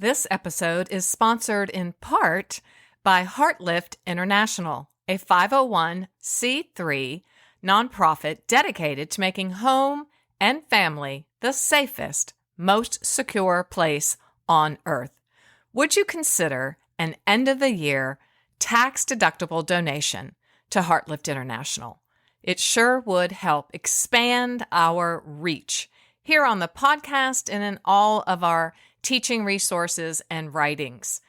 This episode is sponsored in part by Heartlift International, a 501c3 nonprofit dedicated to making home and family the safest, most secure place on earth. Would you consider an end-of-the-year tax-deductible donation to Heartlift International? It sure would help expand our reach here on the podcast and in all of our teaching resources and writings.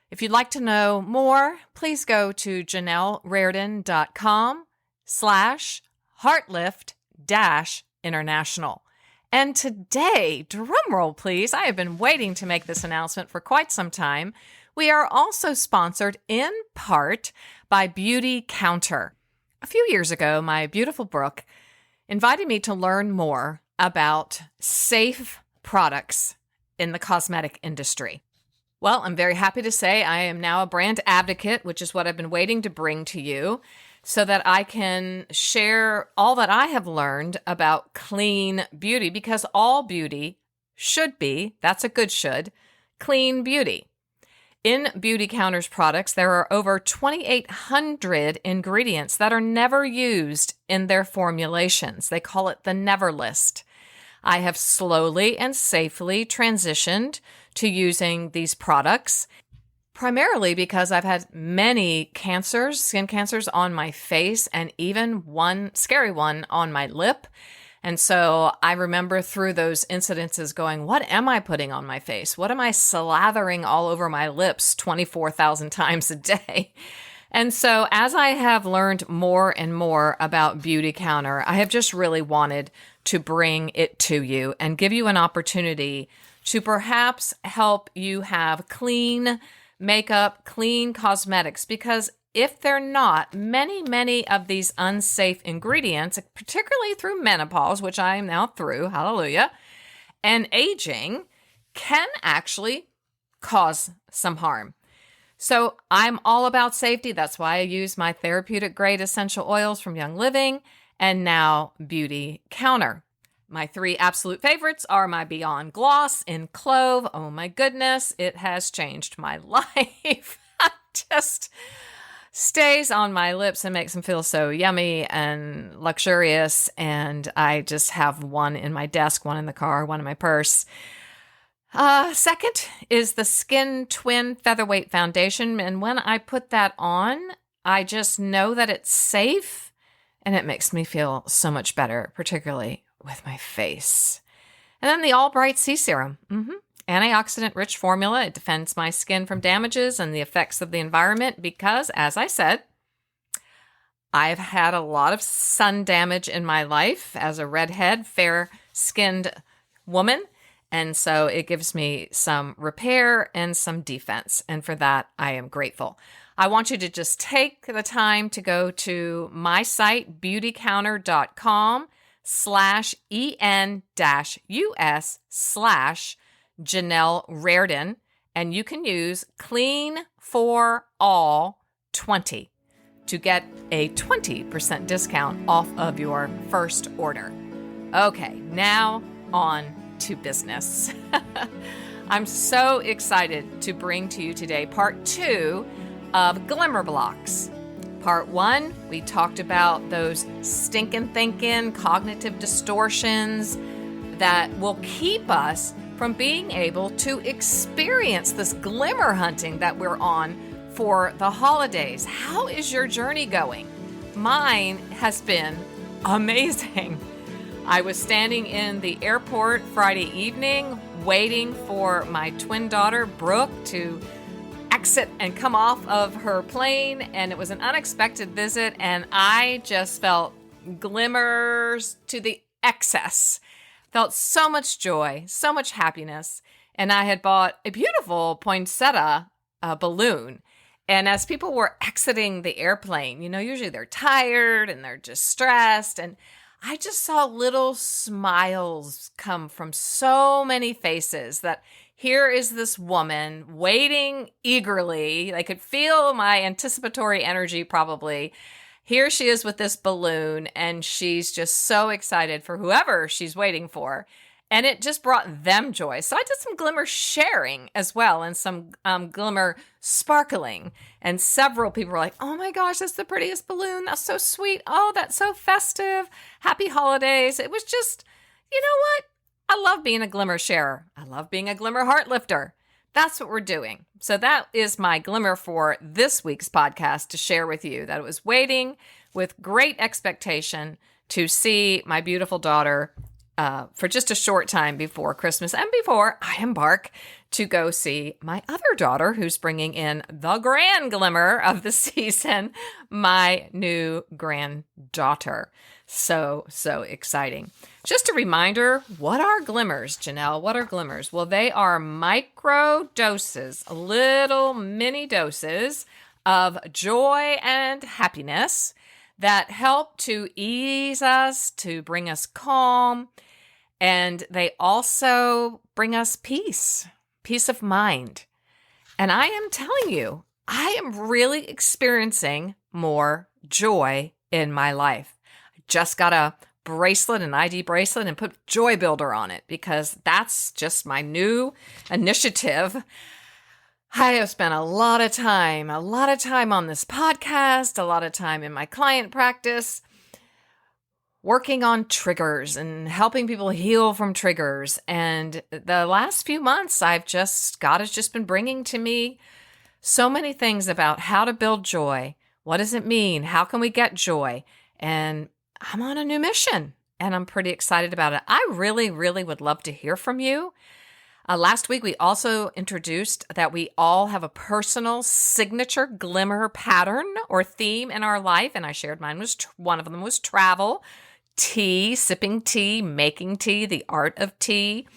If you'd like to know more, please go to janellerardon.com/heartlift-international. And today, drumroll please, I have been waiting to make this announcement for quite some time. We are also sponsored in part by Beauty Counter. A few years ago, my beautiful Brooke invited me to learn more about safe products in the cosmetic industry. Well, I'm very happy to say I am now a brand advocate, which is what I've been waiting to bring to you so that I can share all that I have learned about clean beauty, because all beauty should be, that's a good should, clean beauty. In Beauty Counter's products, there are over 2,800 ingredients that are never used in their formulations. They call it the Never List. I have slowly and safely transitioned to using these products, primarily because I've had many cancers, skin cancers on my face, and even one scary one on my lip. And so I remember through those incidences going, what am I putting on my face? What am I slathering all over my lips 24,000 times a day? And so as I have learned more and more about Beauty Counter, I have just really wanted to bring it to you and give you an opportunity to perhaps help you have clean makeup, clean cosmetics, because if they're not, many of these unsafe ingredients, particularly through menopause, which I am now through, hallelujah, and aging, can actually cause some harm. So I'm all about safety. That's why I use my therapeutic grade essential oils from Young Living and now Beauty Counter. My three absolute favorites are my Beyond Gloss in Clove. Oh my goodness, it has changed my life. Just stays on my lips and makes them feel so yummy and luxurious. And I just have one in my desk, one in the car, one in my purse. Second is the Skin Twin Featherweight Foundation. And when I put that on, I just know that it's safe and it makes me feel so much better, particularly with my face. And then the All Bright Sea Serum. Antioxidant-rich formula. It defends my skin from damages and the effects of the environment because, as I said, I've had a lot of sun damage in my life as a redhead, fair-skinned woman. And so it gives me some repair and some defense. And for that, I am grateful. I want you to just take the time to go to my site, beautycounter.com/en-us/Janelle Rardon, and you can use Clean for All 20 to get a 20% discount off of your first order. Okay, now on to business. I'm so excited to bring to you today part 2 of Glimmer Blocks. Part 1, we talked about those stinking thinking, cognitive distortions that will keep us from being able to experience this glimmer hunting that we're on for the holidays. How is your journey going? Mine has been amazing. I was standing in the airport Friday evening waiting for my twin daughter, Brooke, to exit and come off of her plane, and it was an unexpected visit, and I just felt glimmers to the excess. Felt so much joy, so much happiness, and I had bought a beautiful poinsettia balloon. And as people were exiting the airplane, usually they're tired and they're just stressed, and I just saw little smiles come from so many faces that here is this woman waiting eagerly. I could feel my anticipatory energy probably. Here she is with this balloon, and she's just so excited for whoever she's waiting for. And it just brought them joy. So I did some glimmer sharing as well and some glimmer sparkling. And several people were like, oh my gosh, that's the prettiest balloon. That's so sweet. Oh, that's so festive. Happy holidays. It was just, you know what? I love being a glimmer sharer. I love being a glimmer heart lifter. That's what we're doing. So that is my glimmer for this week's podcast to share with you, that I was waiting with great expectation to see my beautiful daughter for just a short time before Christmas and before I embark to go see my other daughter, who's bringing in the grand glimmer of the season, my new granddaughter. So exciting. Just a reminder, what are glimmers, Janelle? What are glimmers? Well, they are micro doses, little mini doses of joy and happiness that help to ease us, to bring us calm, and they also bring us peace of mind. And I am telling you, I am really experiencing more joy in my life. I just got a bracelet, an ID bracelet, and put Joy Builder on it because that's just my new initiative. I have spent a lot of time on this podcast, a lot of time in my client practice, working on triggers and helping people heal from triggers. And the last few months, God has just been bringing to me so many things about how to build joy. What does it mean? How can we get joy? And I'm on a new mission and I'm pretty excited about it. I really, really would love to hear from you. Last week, we also introduced that we all have a personal signature glimmer pattern or theme in our life. And I shared mine was, one of them was travel, tea, sipping tea, making tea, the art of tea.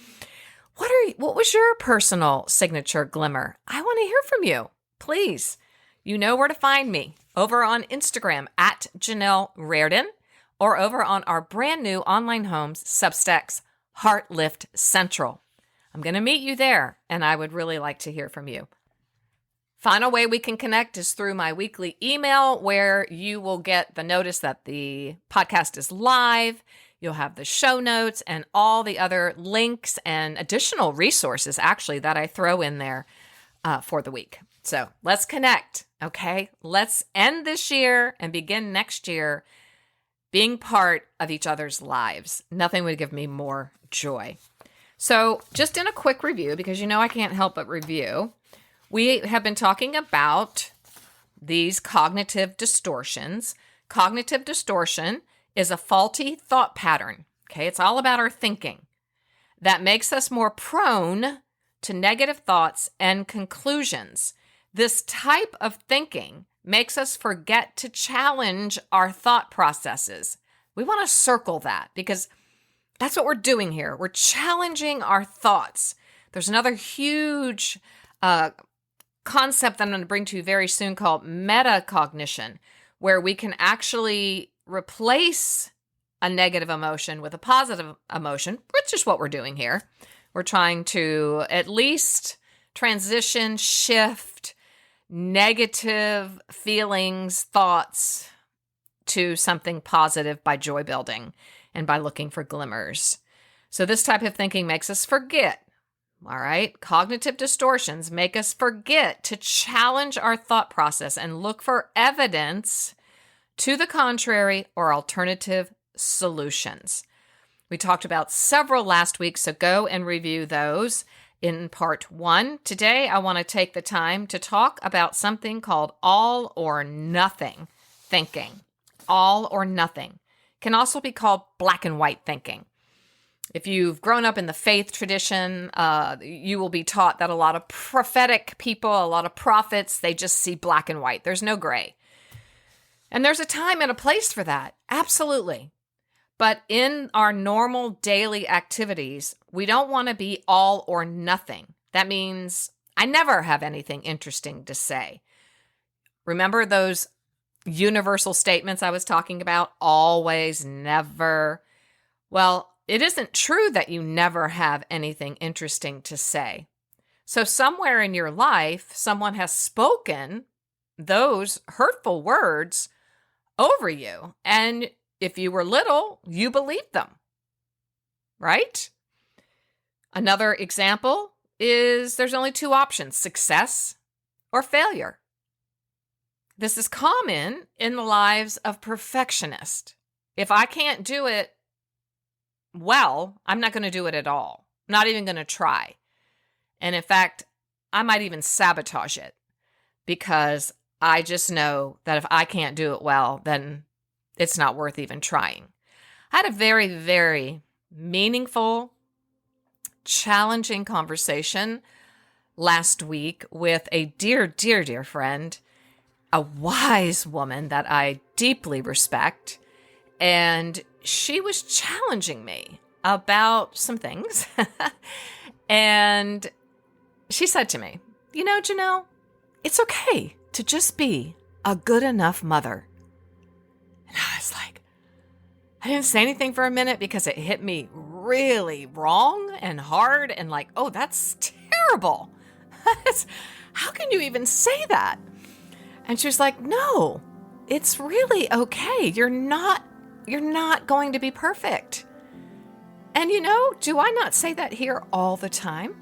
What was your personal signature glimmer? I want to hear from you. Please, you know where to find me. Over on Instagram at Janelle Reardon or over on our brand new online homes, Substacks, Heart Lift Central. I'm going to meet you there, and I would really like to hear from you. Final way we can connect is through my weekly email, where you will get the notice that the podcast is live. You'll have the show notes and all the other links and additional resources, actually, that I throw in there for the week. So let's connect, okay? Let's end this year and begin next year being part of each other's lives. Nothing would give me more joy. So just in a quick review, because you know I can't help but review, we have been talking about these cognitive distortions. Cognitive distortion is a faulty thought pattern, okay? It's all about our thinking that makes us more prone to negative thoughts and conclusions. This type of thinking makes us forget to challenge our thought processes. We want to circle that because that's what we're doing here. We're challenging our thoughts. There's another huge concept that I'm going to bring to you very soon called metacognition, where we can actually replace a negative emotion with a positive emotion, which is what we're doing here. We're trying to at least transition, shift negative feelings, thoughts to something positive by joy building and by looking for glimmers. So this type of thinking makes us forget, all right? Cognitive distortions make us forget to challenge our thought process and look for evidence to the contrary or alternative solutions. We talked about several last week, so go and review those in part 1. Today, I want to take the time to talk about something called all or nothing thinking. All or nothing can also be called black and white thinking. If you've grown up in the faith tradition, you will be taught that a lot of prophetic people, a lot of prophets, they just see black and white. There's no gray. And there's a time and a place for that. Absolutely. But in our normal daily activities, we don't want to be all or nothing. That means I never have anything interesting to say. Remember those universal statements I was talking about? Always, never. Well, it isn't true that you never have anything interesting to say. So somewhere in your life, someone has spoken those hurtful words over you. And if you were little, you believed them, right? Another example is there's only two options, success or failure. This is common in the lives of perfectionists. If I can't do it well, I'm not going to do it at all. I'm not even going to try. And in fact, I might even sabotage it because I just know that if I can't do it well, then it's not worth even trying. I had a very, very meaningful, challenging conversation last week with a dear, dear, dear friend, a wise woman that I deeply respect. And she was challenging me about some things. And she said to me, Janelle, it's okay to just be a good enough mother. And I was like, I didn't say anything for a minute because it hit me really wrong and hard and like, oh, that's terrible. How can you even say that? And she was like, no, it's really okay. You're not going to be perfect. And do I not say that here all the time?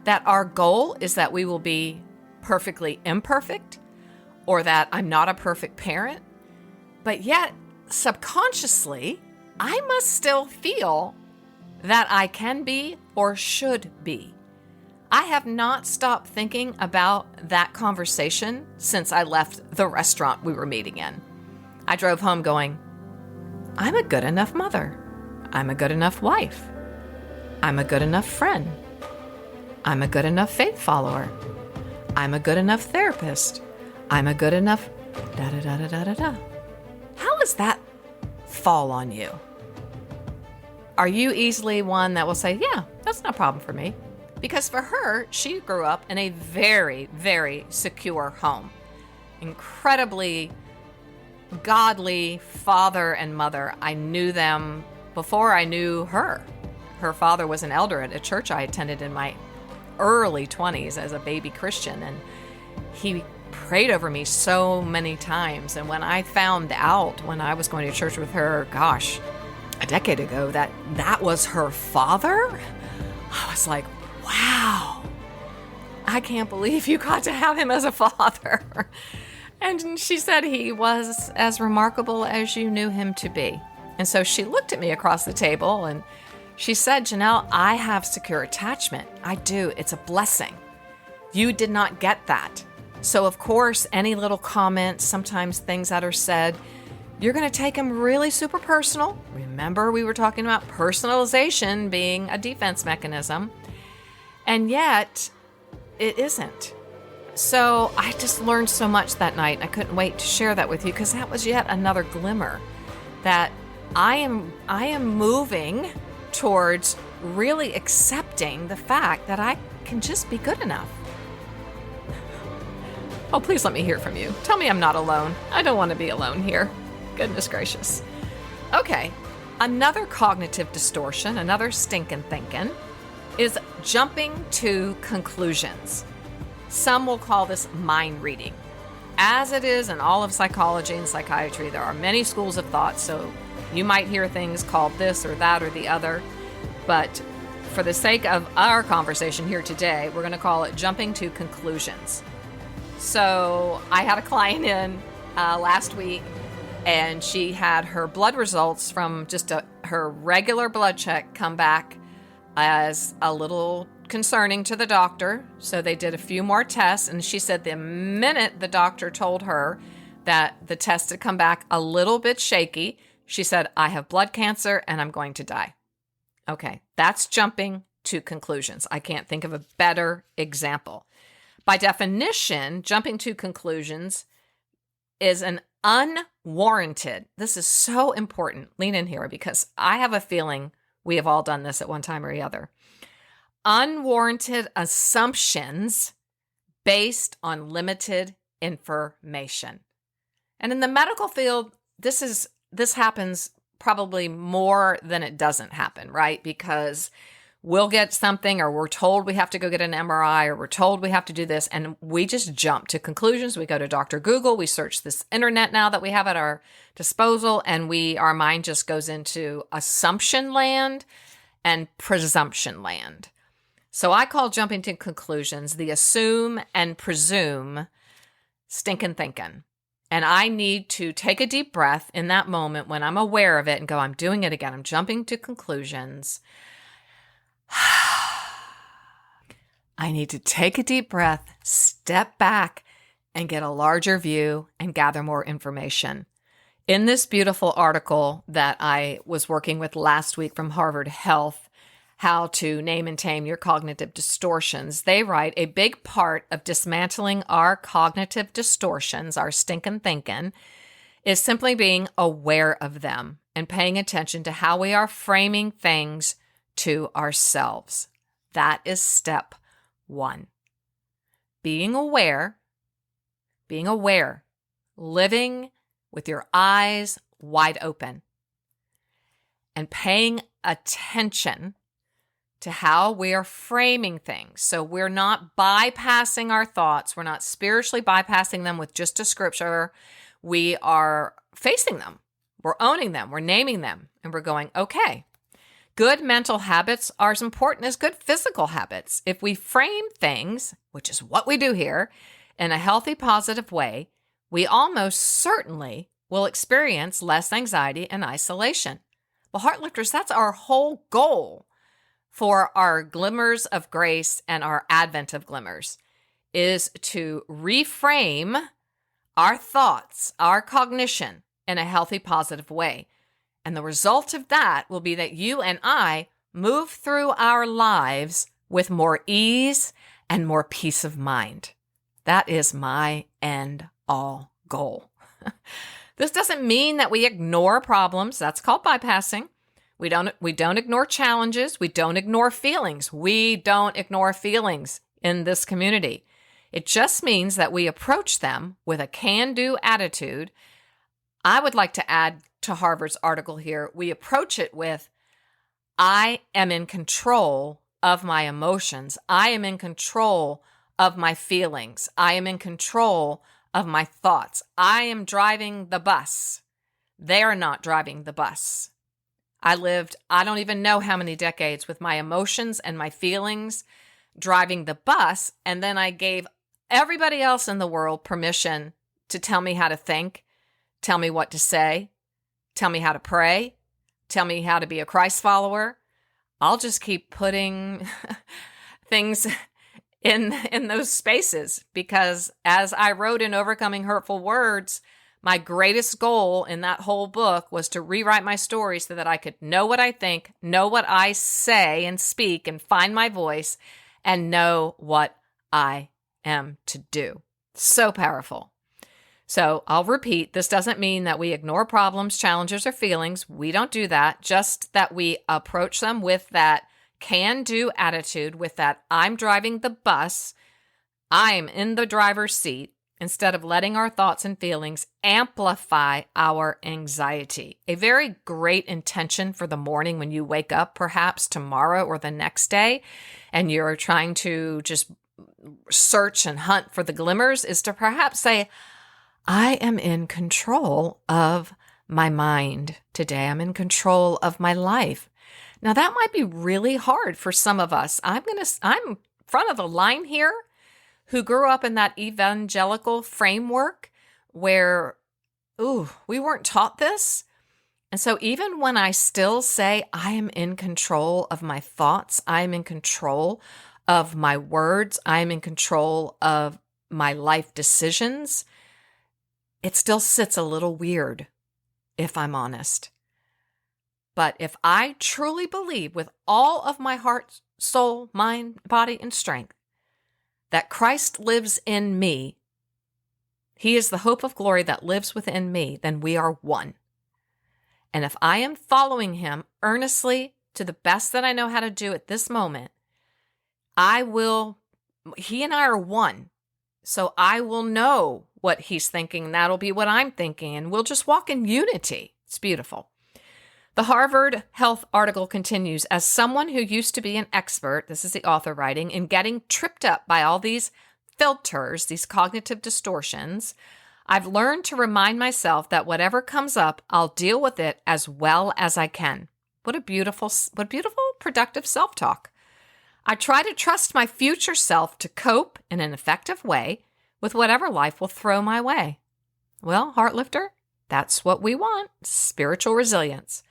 That our goal is that we will be perfectly imperfect, or that I'm not a perfect parent. But yet, subconsciously, I must still feel that I can be or should be. I have not stopped thinking about that conversation since I left the restaurant we were meeting in. I drove home going, I'm a good enough mother. I'm a good enough wife. I'm a good enough friend. I'm a good enough faith follower. I'm a good enough therapist. I'm a good enough da-da-da-da-da-da. How does that fall on you? Are you easily one that will say, yeah, that's no problem for me? Because for her, she grew up in a very, very secure home. Incredibly godly father and mother. I knew them before I knew her. Her father was an elder at a church I attended in my early 20s as a baby Christian, and he prayed over me so many times. And when I found out when I was going to church with her, gosh, a decade ago, that was her father, I was like, wow, I can't believe you got to have him as a father. And she said he was as remarkable as you knew him to be. And so she looked at me across the table and she said, Janelle, I have secure attachment. I do. It's a blessing. You did not get that. So of course, any little comments, sometimes things that are said, you're going to take them really super personal. Remember, we were talking about personalization being a defense mechanism. And yet, it isn't. So I just learned so much that night. I couldn't wait to share that with you because that was yet another glimmer that I am moving towards really accepting the fact that I can just be good enough. Oh, please let me hear from you. Tell me I'm not alone. I don't want to be alone here. Goodness gracious. Okay, another cognitive distortion, another stinking thinking, is jumping to conclusions. Some will call this mind reading. As it is in all of psychology and psychiatry, there are many schools of thought, so you might hear things called this or that or the other, but for the sake of our conversation here today, we're going to call it jumping to conclusions. So I had a client in last week, and she had her blood results from just her regular blood check come back as a little concerning to the doctor. So they did a few more tests, and she said the minute the doctor told her that the test had come back a little bit shaky, she said, I have blood cancer and I'm going to die. Okay, that's jumping to conclusions. I can't think of a better example. By definition, jumping to conclusions is an unwarranted. This is so important. Lean in here because I have a feeling we have all done this at one time or the other. Unwarranted assumptions based on limited information. And in the medical field, this happens probably more than it doesn't happen, right? Because we'll get something, or we're told we have to go get an MRI, or we're told we have to do this, and we just jump to conclusions. We go to Dr. Google, we search this internet now that we have at our disposal, and our mind just goes into assumption land, and presumption land. So I call jumping to conclusions the assume and presume stinking thinking. And I need to take a deep breath in that moment when I'm aware of it and go, I'm doing it again. I'm jumping to conclusions. I need to take a deep breath, step back, and get a larger view and gather more information. In this beautiful article that I was working with last week from Harvard Health, How to Name and Tame Your Cognitive Distortions, they write a big part of dismantling our cognitive distortions, our stinking thinking, is simply being aware of them and paying attention to how we are framing things to ourselves. That is step one. Being aware, living with your eyes wide open and paying attention to how we are framing things. So we're not bypassing our thoughts. We're not spiritually bypassing them with just a scripture. We are facing them. We're owning them. We're naming them. And we're going, okay, good mental habits are as important as good physical habits. If we frame things, which is what we do here, in a healthy, positive way, we almost certainly will experience less anxiety and isolation. Well, Heartlifters, that's our whole goal for our glimmers of grace and our advent of glimmers, is to reframe our thoughts, our cognition in a healthy, positive way. And the result of that will be that you and I move through our lives with more ease and more peace of mind. That is my end all goal. This doesn't mean that we ignore problems. That's called bypassing. We don't ignore challenges. We don't ignore feelings. We don't ignore feelings in this community. It just means that we approach them with a can-do attitude. I would like to add to Harvard's article here, we approach it with, I am in control of my emotions. I am in control of my feelings. I am in control of my thoughts. I am driving the bus. They are not driving the bus. I don't even know how many decades with my emotions and my feelings driving the bus, and then I gave everybody else in the world permission to tell me how to think, tell me what to say, tell me how to pray, tell me how to be a Christ follower. I'll just keep putting things in those spaces, because as I wrote in Overcoming Hurtful Words, my greatest goal in that whole book was to rewrite my story so that I could know what I think, know what I say and speak, and find my voice, and know what I am to do. So powerful. So I'll repeat, this doesn't mean that we ignore problems, challenges, or feelings. We don't do that. Just that we approach them with that can-do attitude, with that I'm driving the bus, I'm in the driver's seat, instead of letting our thoughts and feelings amplify our anxiety. A very great intention for the morning when you wake up, perhaps tomorrow or the next day, and you're trying to just search and hunt for the glimmers, is to perhaps say, I am in control of my mind today. I'm in control of my life. Now, that might be really hard for some of us. I'm front of the line here, who grew up in that evangelical framework where, we weren't taught this. And so even when I still say I am in control of my thoughts, I am in control of my words, I am in control of my life decisions, it still sits a little weird, if I'm honest. But if I truly believe with all of my heart, soul, mind, body, and strength that Christ lives in me, He is the hope of glory that lives within me, then we are one. And if I am following Him earnestly to the best that I know how to do at this moment, He and I are one. So I will know what He's thinking, and that'll be what I'm thinking, and we'll just walk in unity. It's beautiful. The Harvard Health article continues, as someone who used to be an expert, this is the author writing, in getting tripped up by all these filters, these cognitive distortions, I've learned to remind myself that whatever comes up, I'll deal with it as well as I can. What beautiful productive self-talk. I try to trust my future self to cope in an effective way with whatever life will throw my way. Well, Heartlifter, that's what we want, spiritual resilience.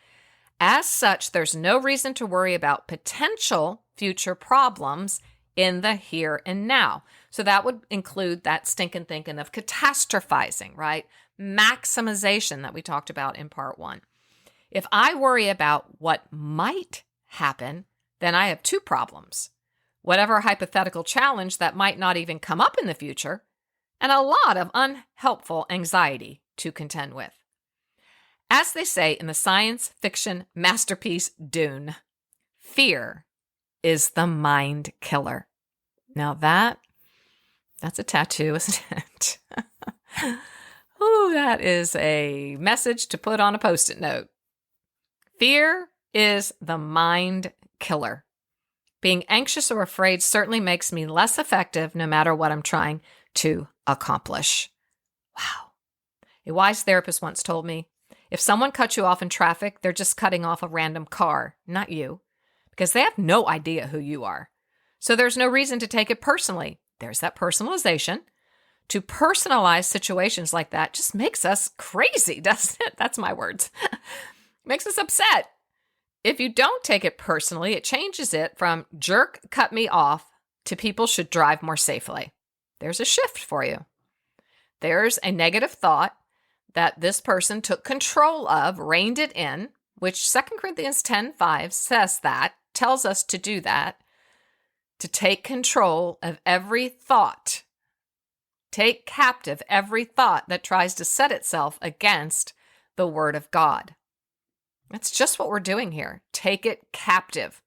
As such, there's no reason to worry about potential future problems in the here and now. So that would include that stinking thinking of catastrophizing, right? Maximization that we talked about in part 1. If I worry about what might happen, then I have 2 problems. Whatever hypothetical challenge that might not even come up in the future, and a lot of unhelpful anxiety to contend with. As they say in the science fiction masterpiece Dune, fear is the mind killer. Now that's a tattoo, isn't it? Ooh, that is a message to put on a Post-it note. Fear is the mind killer. Being anxious or afraid certainly makes me less effective no matter what I'm trying to accomplish. Wow. A wise therapist once told me, if someone cuts you off in traffic, they're just cutting off a random car, not you, because they have no idea who you are. So there's no reason to take it personally. There's that personalization. To personalize situations like that just makes us crazy, doesn't it? That's my words. Makes us upset. If you don't take it personally, it changes it from jerk cut me off to people should drive more safely. There's a shift for you. There's a negative thought that this person took control of, reined it in, which 2 Corinthians 10:5 says that, tells us to do that, to take control of every thought. Take captive every thought that tries to set itself against the Word of God. That's just what we're doing here. Take it captive.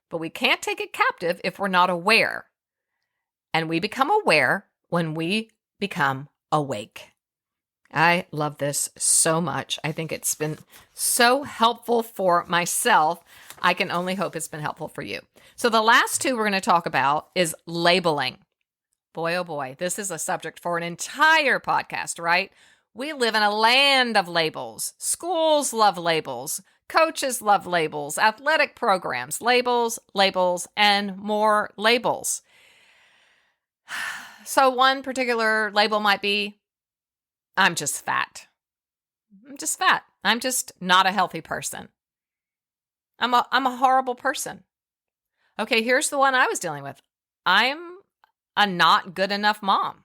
But we can't take it captive if we're not aware. And we become aware when we become awake. I love this so much. I think it's been so helpful for myself. I can only hope it's been helpful for you. So the last 2 we're going to talk about is labeling. Boy, oh boy, this is a subject for an entire podcast, right? We live in a land of labels. Schools love labels. Coaches love labels. Athletic programs, labels, and more labels. So one particular label might be, I'm just fat. I'm just fat. I'm just not a healthy person. I'm a horrible person. Okay, here's the one I was dealing with. I'm a not good enough mom.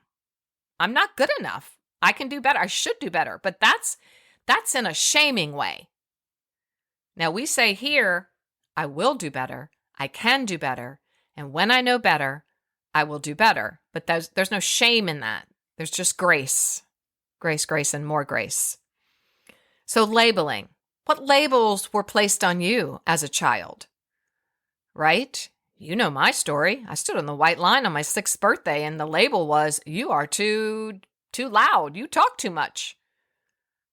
I'm not good enough. I can do better. I should do better. But that's in a shaming way. Now we say here, I will do better. I can do better. And when I know better, I will do better. But there's no shame in that. There's just grace. Grace, and more grace. So labeling. What labels were placed on you as a child? Right? You know my story. I stood on the white line on my 6th birthday, and the label was, you are too loud. You talk too much.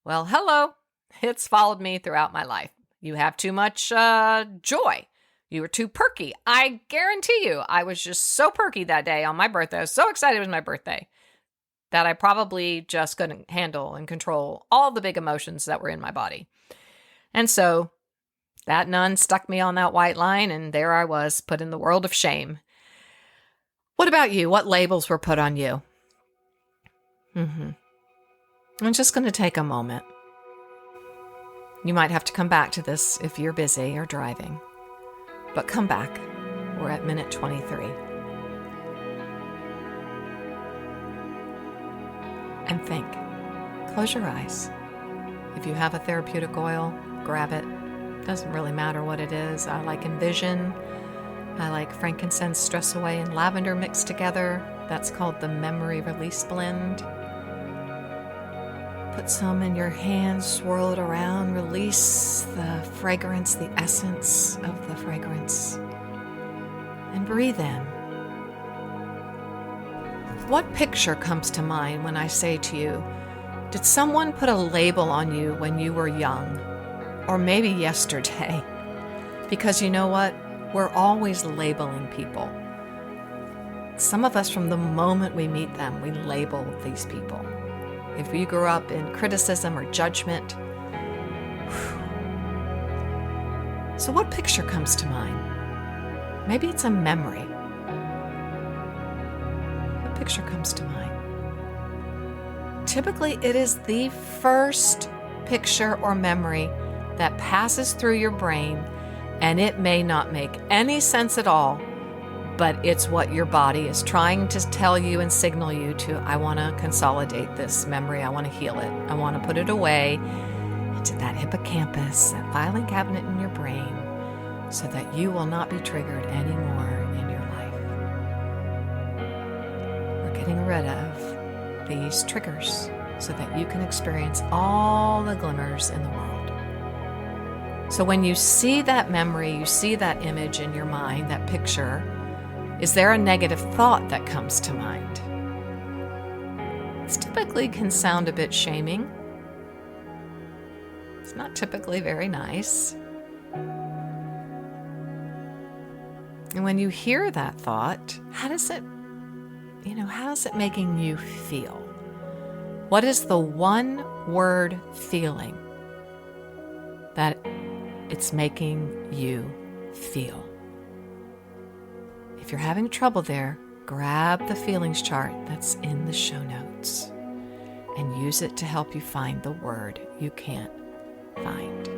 Well, hello. It's followed me throughout my life. You have too much joy. You were too perky. I guarantee you, I was just so perky that day on my birthday. I was so excited it was my birthday that I probably just couldn't handle and control all the big emotions that were in my body. And so that nun stuck me on that white line, and there I was, put in the world of shame. What about you? What labels were put on you? I'm just going to take a moment. You might have to come back to this if you're busy or driving. But come back. We're at minute 23. And think. Close your eyes. If you have a therapeutic oil, grab it. Doesn't really matter what it is. I like Envision. I like frankincense, stress away, and lavender mixed together. That's called the Memory Release Blend. Put some in your hands, swirl it around, release the fragrance, the essence of the fragrance, and breathe in. What picture comes to mind when I say to you, did someone put a label on you when you were young? Or maybe yesterday? Because you know what? We're always labeling people. Some of us, from the moment we meet them, we label these people. If you grew up in criticism or judgment, so what picture comes to mind? Maybe it's a memory. What picture comes to mind? Typically, it is the first picture or memory that passes through your brain, and it may not make any sense at all, but it's what your body is trying to tell you and signal you to. I want to consolidate this memory. I want to heal it. I want to put it away into that hippocampus, that filing cabinet in your brain, so that you will not be triggered anymore in your life. We're getting rid of these triggers so that you can experience all the glimmers in the world. So when you see that memory, you see that image in your mind, that picture, is there a negative thought that comes to mind? This typically can sound a bit shaming. It's not typically very nice. And when you hear that thought, how is it making you feel? What is the one word feeling that it's making you feel? If you're having trouble there, grab the feelings chart that's in the show notes and use it to help you find the word you can't find.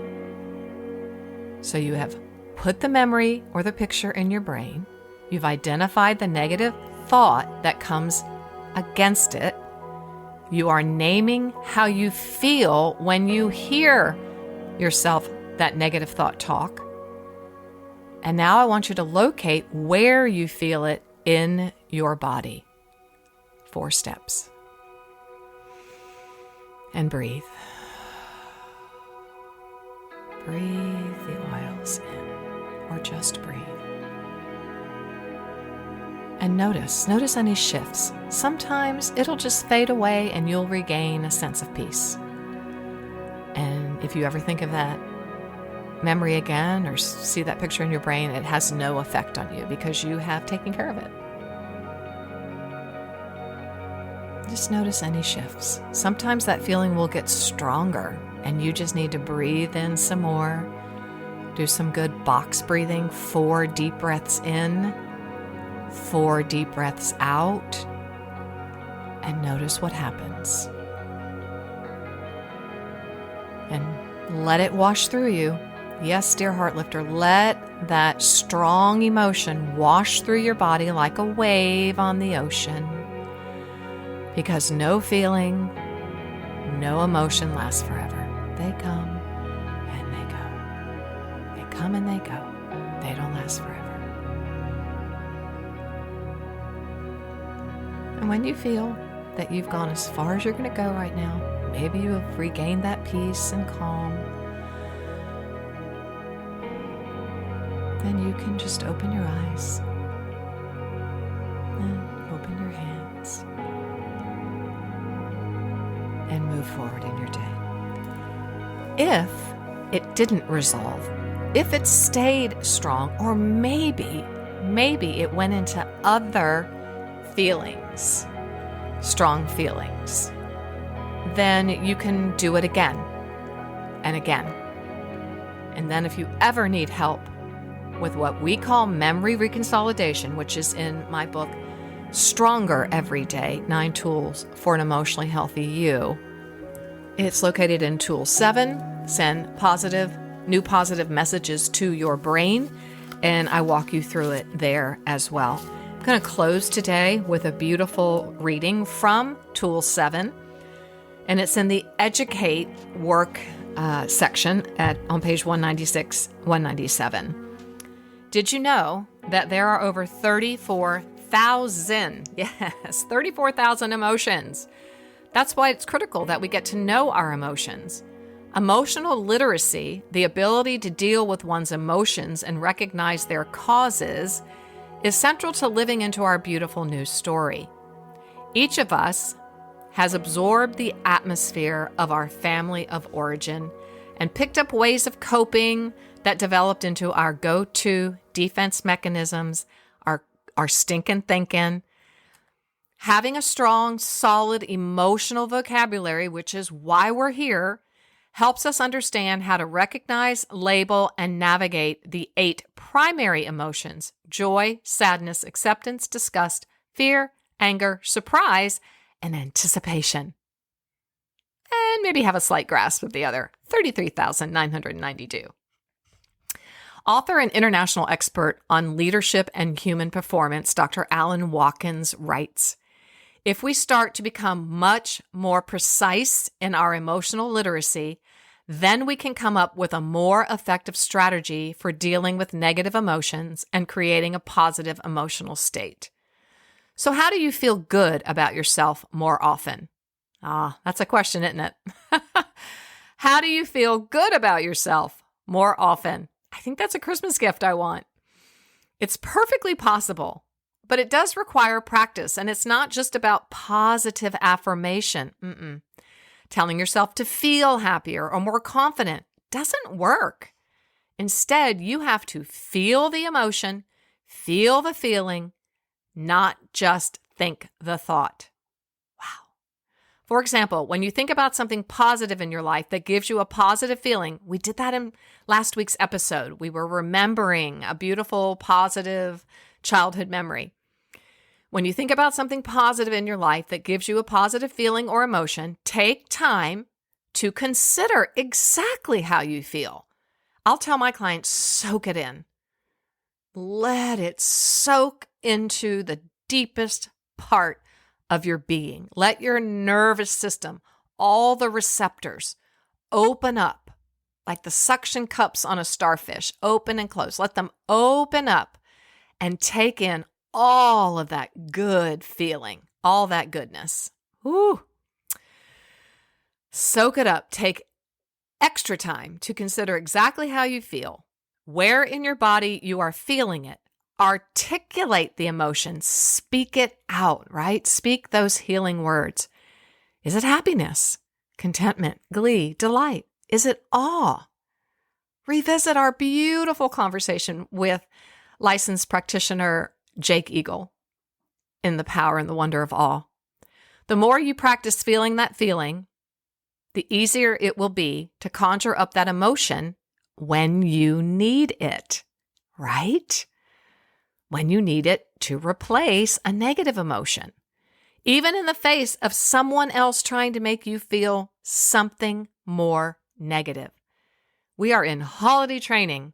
So you have put the memory or the picture in your brain. You've identified the negative thought that comes against it. You are naming how you feel when you hear yourself that negative thought talk. And now I want you to locate where you feel it in your body. 4 steps. And breathe. Breathe the oils in, or just breathe. And notice any shifts. Sometimes it'll just fade away and you'll regain a sense of peace. And if you ever think of that memory again or see that picture in your brain, it has no effect on you because you have taken care of it. Just notice any shifts. Sometimes that feeling will get stronger and you just need to breathe in some more. Do some good box breathing. 4 deep breaths in, 4 deep breaths out, and notice what happens. And let it wash through you. Yes, dear heart lifter, let that strong emotion wash through your body like a wave on the ocean. Because no feeling, no emotion lasts forever. They come and they go. They come and they go. They don't last forever. And when you feel that you've gone as far as you're going to go right now, maybe you have regained that peace and calm, then you can just open your eyes and open your hands and move forward in your day. If it didn't resolve, if it stayed strong, or maybe it went into other feelings, strong feelings, then you can do it again and again. And then if you ever need help with what we call memory reconsolidation, which is in my book, Stronger Every Day, 9 Tools for an Emotionally Healthy You. It's located in Tool 7, Send New Positive Messages to Your Brain, and I walk you through it there as well. I'm going to close today with a beautiful reading from Tool 7, and it's in the Educate work section on page 196, 197. Did you know that there are over 34,000 emotions? That's why it's critical that we get to know our emotions. Emotional literacy, the ability to deal with one's emotions and recognize their causes, is central to living into our beautiful new story. Each of us has absorbed the atmosphere of our family of origin and picked up ways of coping that developed into our go-to defense mechanisms, our stinking thinking. Having a strong, solid emotional vocabulary, which is why we're here, helps us understand how to recognize, label, and navigate the 8 primary emotions: joy, sadness, acceptance, disgust, fear, anger, surprise, and anticipation. And maybe have a slight grasp of the other 33,992. Author and international expert on leadership and human performance, Dr. Alan Watkins writes, if we start to become much more precise in our emotional literacy, then we can come up with a more effective strategy for dealing with negative emotions and creating a positive emotional state. So how do you feel good about yourself more often? That's a question, isn't it? How do you feel good about yourself more often? I think that's a Christmas gift I want. It's perfectly possible, but it does require practice, and it's not just about positive affirmation. Telling yourself to feel happier or more confident doesn't work. Instead, you have to feel the emotion, feel the feeling, not just think the thought. Wow. For example, when you think about something positive in your life that gives you a positive feeling, we did that in last week's episode. We were remembering a beautiful, positive childhood memory. When you think about something positive in your life that gives you a positive feeling or emotion, take time to consider exactly how you feel. I'll tell my clients, soak it in. Let it soak into the deepest part of your being. Let your nervous system, all the receptors, open up like the suction cups on a starfish, open and close. Let them open up and take in all of that good feeling, all that goodness. Woo. Soak it up. Take extra time to consider exactly how you feel, where in your body you are feeling it. Articulate the emotion. Speak it out, right? Speak those healing words. Is it happiness, contentment, glee, delight? Is it awe? Revisit our beautiful conversation with licensed practitioner Jake Eagle in The Power and the Wonder of Awe. The more you practice feeling that feeling, the easier it will be to conjure up that emotion when you need it, right? When you need it to replace a negative emotion, even in the face of someone else trying to make you feel something more negative. We are in holiday training.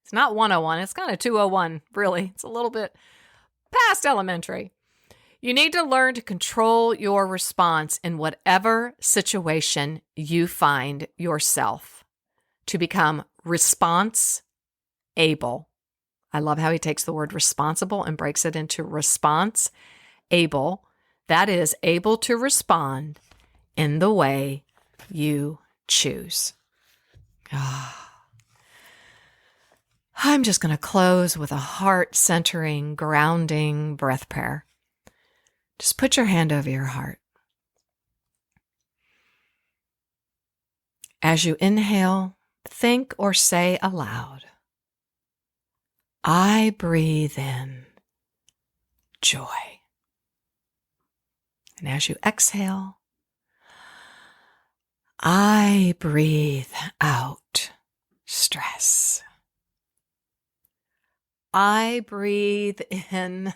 It's not 101, it's kind of 201, really. It's a little bit past elementary. You need to learn to control your response in whatever situation you find yourself, to become response able. I love how he takes the word responsible and breaks it into response able. That is, able to respond in the way you choose. I'm just going to close with a heart-centering, grounding breath prayer. Just put your hand over your heart. As you inhale, think or say aloud, I breathe in joy. And as you exhale, I breathe out stress. I breathe in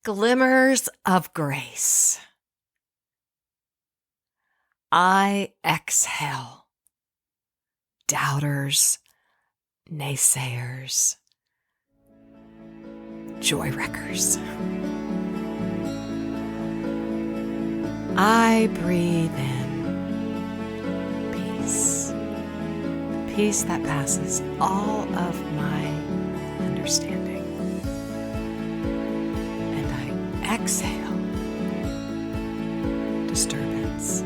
glimmers of grace. I exhale doubters, naysayers, joy wreckers. I breathe in peace, peace that passes all of my understanding. And I exhale disturbance,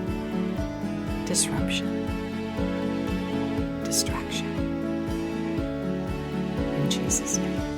disruption, distraction. In Jesus' name.